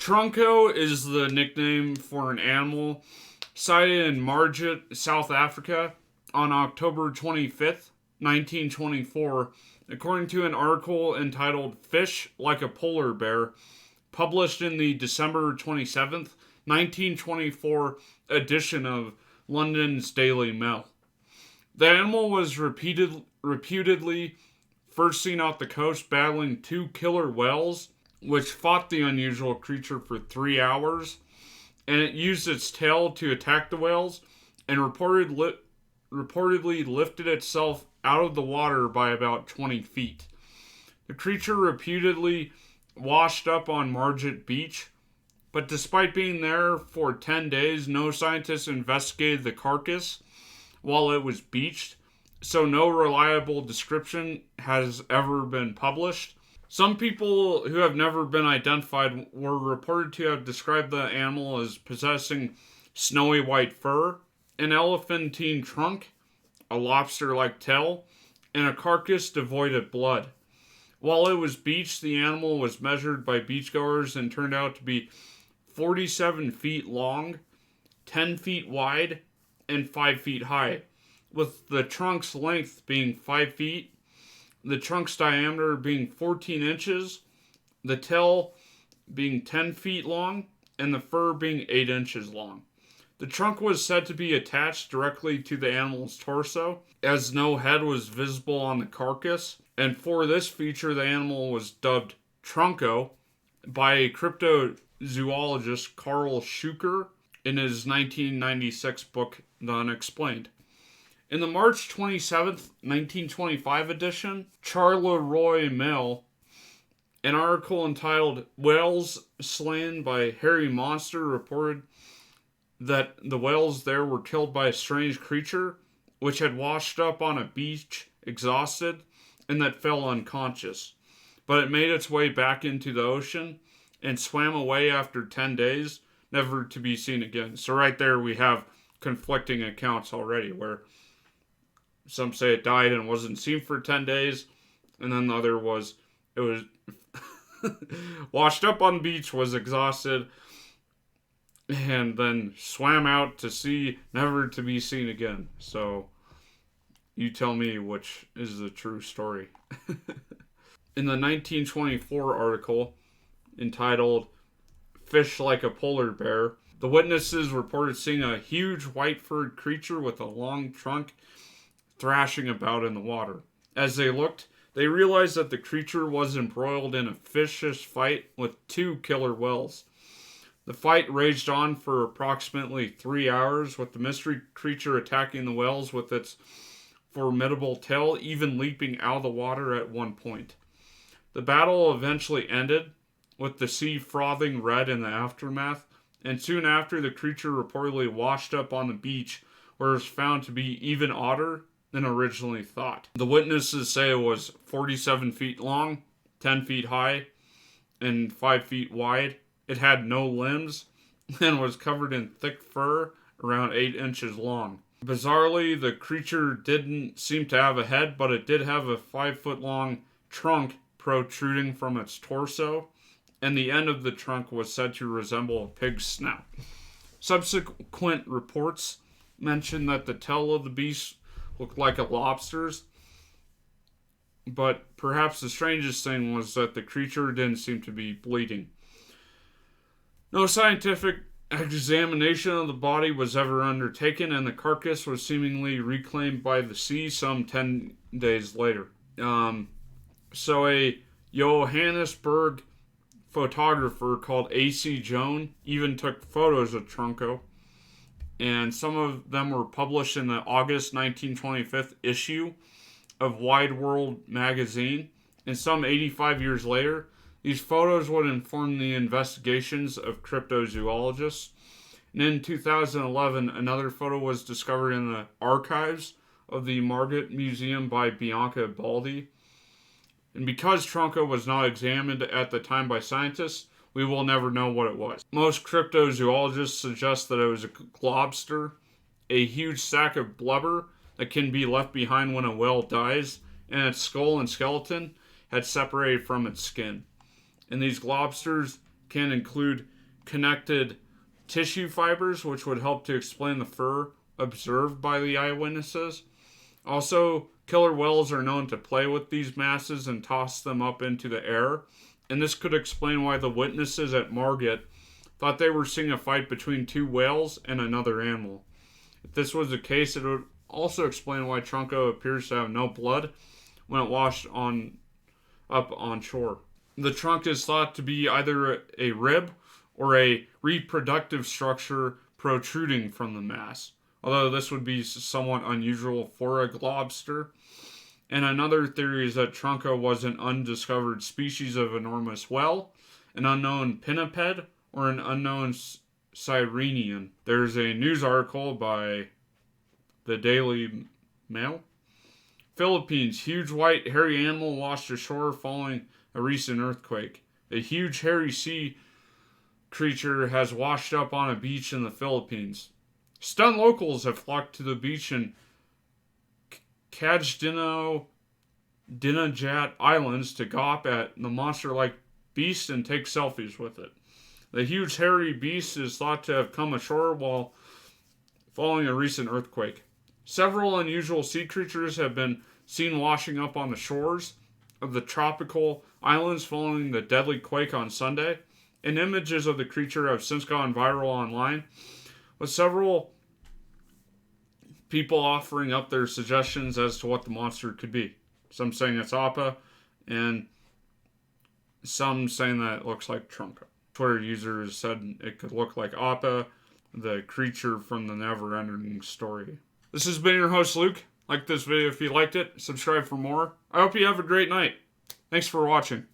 Trunko is the nickname for an animal sighted in Margate, South Africa on October 25th, 1924, according to an article entitled Fish Like a Polar Bear, published in the December 27th, 1924 edition of London's Daily Mail. The animal was reputedly first seen off the coast battling two killer whales, which fought the unusual creature for 3 hours, and it used its tail to attack the whales and reportedly lifted itself out of the water by about 20 feet. The creature reputedly washed up on Margate Beach, but despite being there for 10 days, no scientists investigated the carcass while it was beached, so no reliable description has ever been published. Some people who have never been identified were reported to have described the animal as possessing snowy white fur, an elephantine trunk, a lobster-like tail, and a carcass devoid of blood. While it was beached, the animal was measured by beachgoers and turned out to be 47 feet long, 10 feet wide, and 5 feet high, with the trunk's length being 5 feet, the trunk's diameter being 14 inches, the tail being 10 feet long, and the fur being 8 inches long. The trunk was said to be attached directly to the animal's torso, as no head was visible on the carcass, and for this feature the animal was dubbed Trunko by a cryptozoologist Carl Schuker in his 1996 book The Unexplained. In the March 27th, 1925 edition, Charleroi Mail, an article entitled Whales Slain by Hairy Monster reported that the whales there were killed by a strange creature which had washed up on a beach exhausted and that fell unconscious. But it made its way back into the ocean and swam away after 10 days, never to be seen again. So right there we have conflicting accounts already, where some say it died and wasn't seen for 10 days, and then the other was, it was washed up on the beach, was exhausted, and then swam out to sea, never to be seen again. So, you tell me which is the true story. In the 1924 article entitled Fish Like a Polar Bear, the witnesses reported seeing a huge white-furred creature with a long trunk thrashing about in the water. As they looked, they realized that the creature was embroiled in a vicious fight with two killer whales. The fight raged on for approximately 3 hours, with the mystery creature attacking the whales with its formidable tail, even leaping out of the water at one point. The battle eventually ended, with the sea frothing red in the aftermath, and soon after the creature reportedly washed up on the beach, where it was found to be even odder than originally thought. The witnesses say it was 47 feet long, 10 feet high, and 5 feet wide. It had no limbs and was covered in thick fur around 8 inches long. Bizarrely, the creature didn't seem to have a head, but it did have a 5-foot long trunk protruding from its torso, and the end of the trunk was said to resemble a pig's snout. Subsequent reports mentioned that the tail of the beast looked like a lobster's, but perhaps the strangest thing was that the creature didn't seem to be bleeding. No scientific examination of the body was ever undertaken, and the carcass was seemingly reclaimed by the sea some 10 days later. So a Johannesburg photographer called A.C. Jones even took photos of Trunko, and some of them were published in the August 1925 issue of Wide World magazine, and some 85 years later, these photos would inform the investigations of cryptozoologists. And in 2011, another photo was discovered in the archives of the Margate Museum by Bianca Baldi. And because Trunko was not examined at the time by scientists, we will never know what it was. Most cryptozoologists suggest that it was a globster, a huge sack of blubber that can be left behind when a whale dies, and its skull and skeleton had separated from its skin. And these globsters can include connected tissue fibers, which would help to explain the fur observed by the eyewitnesses. Also, killer whales are known to play with these masses and toss them up into the air, and this could explain why the witnesses at Margate thought they were seeing a fight between two whales and another animal. If this was the case, it would also explain why Trunko appears to have no blood when it washed up on shore. The trunk is thought to be either a rib or a reproductive structure protruding from the mass, although this would be somewhat unusual for a lobster. And another theory is that Trunko was an undiscovered species of enormous whale, an unknown pinniped, or an unknown sirenian. There's a news article by the Daily Mail. Philippines, huge white hairy animal washed ashore following a recent earthquake. A huge hairy sea creature has washed up on a beach in the Philippines. Stunned locals have flocked to the beach in Cagdino Dinajat Islands to gawp at the monster-like beast and take selfies with it. The huge hairy beast is thought to have come ashore while following a recent earthquake. Several unusual sea creatures have been seen washing up on the shores of the tropical islands following the deadly quake on Sunday, and images of the creature have since gone viral online, with several people offering up their suggestions as to what the monster could be. Some saying it's Appa, and some saying that it looks like Trunko. Twitter users said it could look like Appa, the creature from the never-ending story. This has been your host, Luke. Like this video if you liked it. Subscribe for more. I hope you have a great night. Thanks for watching.